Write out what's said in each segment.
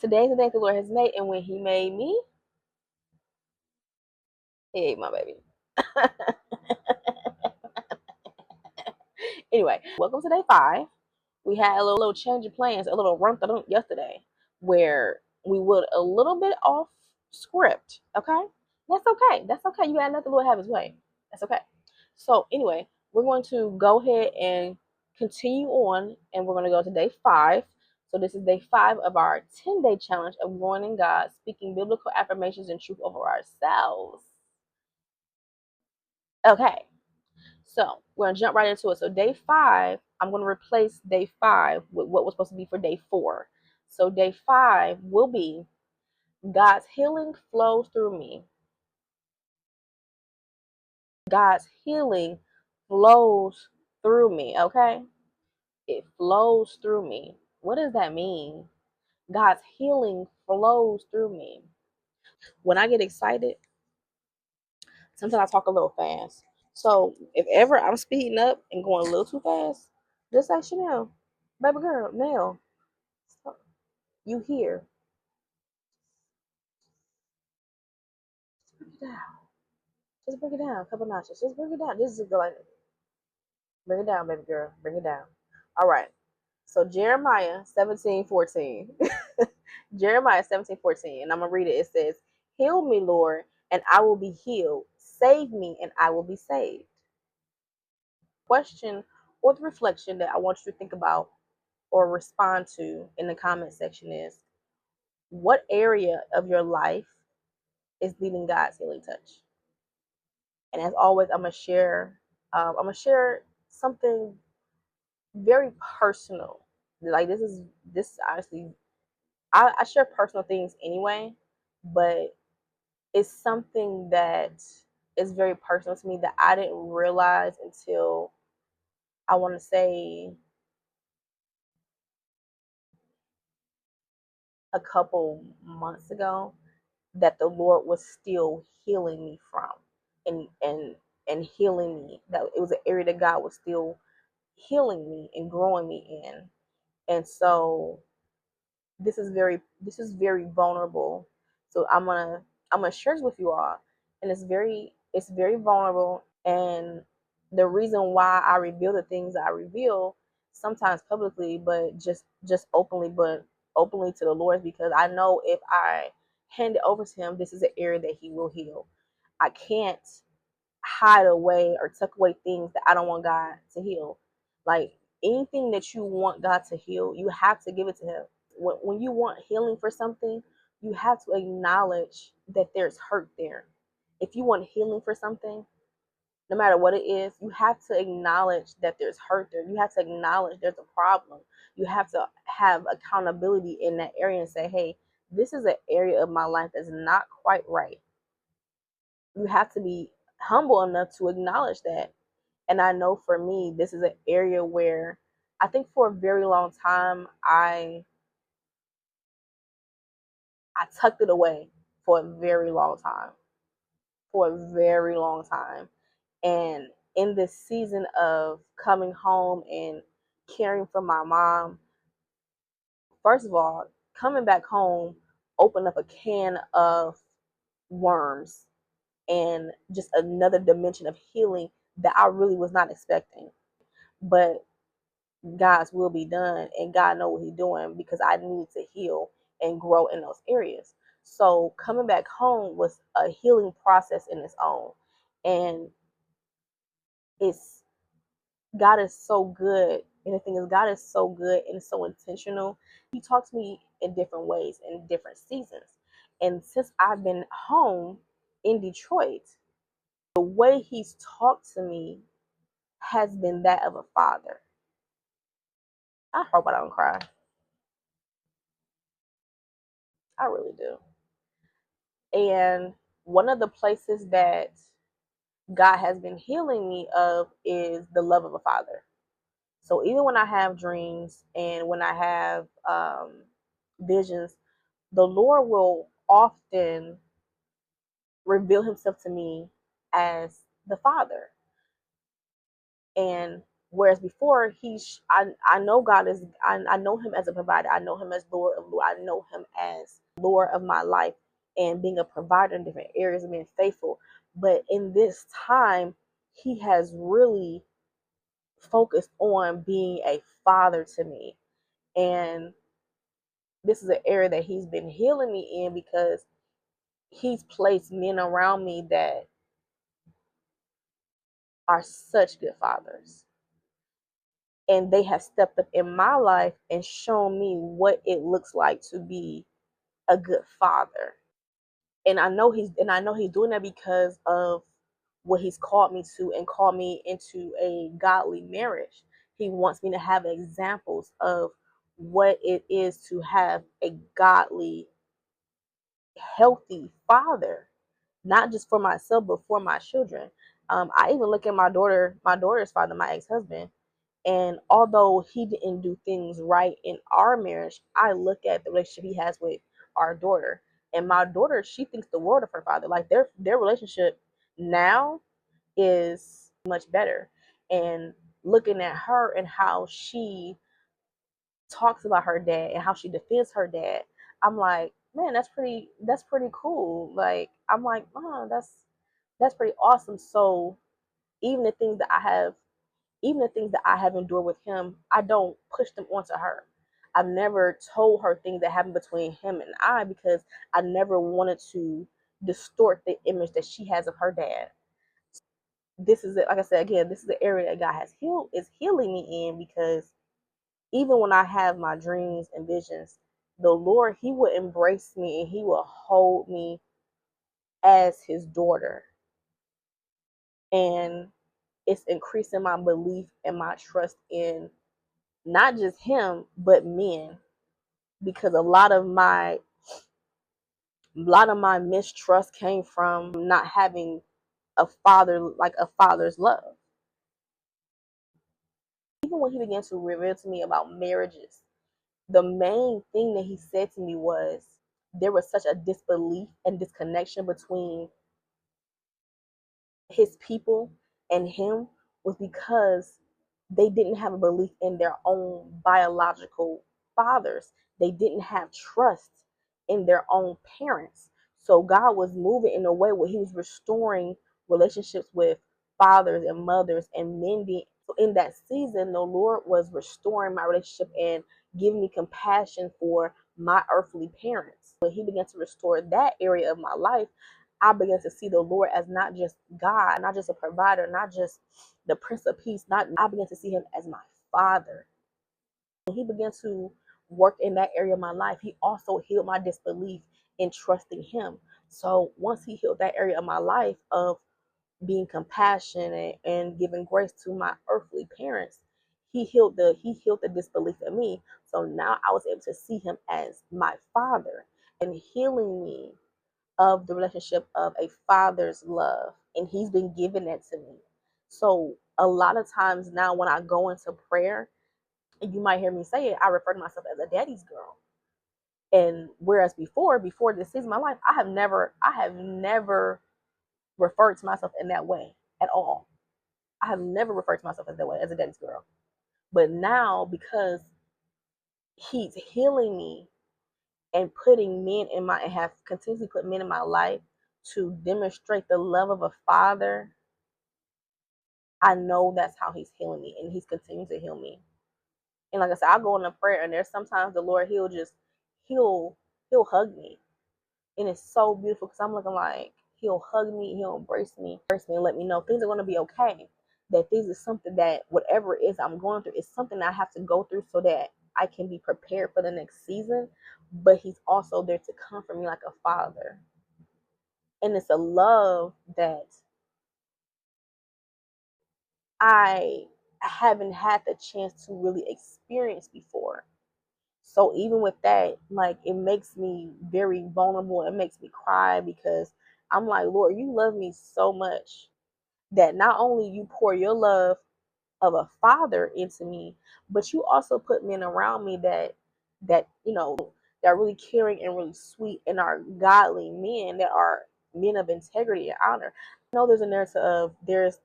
Today's the day the Lord has made, and when He made me, He ate my baby. Anyway, welcome to day 5. We had a little change of plans, a little run yesterday, where we were a little bit off script. Okay, that's okay. That's okay. You gotta let the Lord have His way. That's okay. So anyway, we're going to go ahead and continue on, and we're going to go to day 5. So this is day 5 of our 10-day challenge of growing in God, speaking biblical affirmations and truth over ourselves. Okay, so we're gonna jump right into it. So day 5, I'm gonna replace day 5 with what was supposed to be for day 4. So day 5 will be God's healing flows through me. God's healing flows through me. Okay, it flows through me. What does that mean? God's healing flows through me. When I get excited, sometimes I talk a little fast. So if ever I'm speeding up and going a little too fast, just like Chanel, baby girl, Nell, you here. Just break it down. Just break it down a couple notches. Just break it down. Just go like, bring it down, baby girl. Bring it down. All right. So Jeremiah 17:14. Jeremiah 17:14. And I'm gonna read it. It says, heal me, Lord, and I will be healed. Save me and I will be saved. Question or the reflection that I want you to think about or respond to in the comment section is, what area of your life is needing God's healing touch? And as always, I'm gonna share something very personal. Like this honestly, I share personal things anyway, but it's something that is very personal to me that I didn't realize until, I want to say, a couple months ago, that the Lord was still healing me from, and healing me. That it was an area that God was still healing me and growing me in. And so this is very vulnerable. So I'm gonna share this with you all, and it's very vulnerable. And the reason why I reveal the things I reveal, sometimes publicly, but just openly to the Lord, is because I know if I hand it over to Him, this is an area that He will heal. I can't hide away or tuck away things that I don't want God to heal. Like, anything that you want God to heal, you have to give it to Him. When you want healing for something, you have to acknowledge that there's hurt there. If you want healing for something, no matter what it is, you have to acknowledge that there's hurt there. You have to acknowledge there's a problem. You have to have accountability in that area and say, hey, this is an area of my life that's not quite right. You have to be humble enough to acknowledge that. And I know for me, this is an area where I think for a very long time, I tucked it away for a very long time. For a very long time. And in this season of coming home and caring for my mom, first of all, coming back home opened up a can of worms and just another dimension of healing that I really was not expecting. But God's will be done, and God know what He's doing, because I needed to heal and grow in those areas. So coming back home was a healing process in its own. And it's God is so good. And the thing is, God is so good and so intentional. He talks to me in different ways in different seasons. And since I've been home in Detroit, the way He's talked to me has been that of a father. I hope I don't cry. I really do. And one of the places that God has been healing me of is the love of a father. So even when I have dreams and when I have visions, the Lord will often reveal Himself to me as the Father. And Whereas before, I know God is, I know him as a provider. I know him as Lord of Lord. I know him as Lord of my life and being a provider in different areas and being faithful. But in this time, he has really focused on being a father to me. And this is an area that he's been healing me in, because he's placed men around me that are such good fathers. And they have stepped up in my life and shown me what it looks like to be a good father. And I know he's doing that because of what he's called me to, and called me into a godly marriage. He wants me to have examples of what it is to have a godly, healthy father, not just for myself but for my children. I even look at my daughter's father, my ex-husband, and although he didn't do things right in our marriage, I look at the relationship he has with our daughter. And my daughter, she thinks the world of her father. Like their relationship now is much better. And looking at her and how she talks about her dad and how she defends her dad, I'm like, man, that's pretty cool. Like, I'm like, oh, that's pretty awesome. So even the things that I have even the things that I have endured with him, I don't push them onto her. I've never told her things that happened between him and I, because I never wanted to distort the image that she has of her dad. This is it. Like I said again, this is the area that God has is healing me in, because even when I have my dreams and visions, the Lord, he will embrace me and he will hold me as his daughter. And it's increasing my belief and my trust in not just him, but men. Because a lot of my mistrust came from not having a father, like a father's love. Even when he began to reveal to me about marriages, the main thing that he said to me was there was such a disbelief and disconnection between his people and him, was because they didn't have a belief in their own biological fathers. They didn't have trust in their own parents. So God was moving in a way where he was restoring relationships with fathers and mothers and mending. So in that season, the Lord was restoring my relationship and giving me compassion for my earthly parents. When he began to restore that area of my life, I began to see the Lord as not just God, not just a provider, not just the Prince of Peace. Not I began to see him as my Father. When he began to work in that area of my life, he also healed my disbelief in trusting him. So once he healed that area of my life of being compassionate and giving grace to my earthly parents, he healed the disbelief in me. So now I was able to see him as my Father, and healing me of the relationship of a father's love, and he's been giving that to me. So a lot of times now when I go into prayer, and you might hear me say it, I refer to myself as a daddy's girl. And whereas before this season of my life, I have never referred to myself in that way at all. I have never referred to myself as that way, as a daddy's girl. But now, because he's healing me and putting men in my and have continuously put men in my life to demonstrate the love of a father, I know that's how he's healing me, and he's continuing to heal me. And like I said, I go into prayer, and there's sometimes the Lord, he'll he'll hug me, and it's so beautiful, because I'm looking like he'll hug me, he'll embrace me, and let me know things are going to be okay. That things is something that whatever it is I'm going through is something that I have to go through so that I can be prepared for the next season. But he's also there to comfort me like a father, and it's a love that I haven't had the chance to really experience before. So even with that, like, it makes me very vulnerable. It makes me cry, because I'm like, Lord, you love me so much that not only you pour your love of a father into me, but you also put men around me that are really caring and really sweet and are godly men, that are men of integrity and honor. I know there's a narrative of there's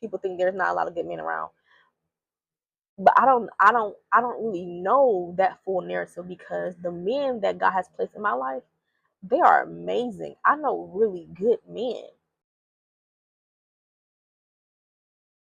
people think there's not a lot of good men around. But I don't really know that full narrative, because the men that God has placed in my life, they are amazing. I know really good men.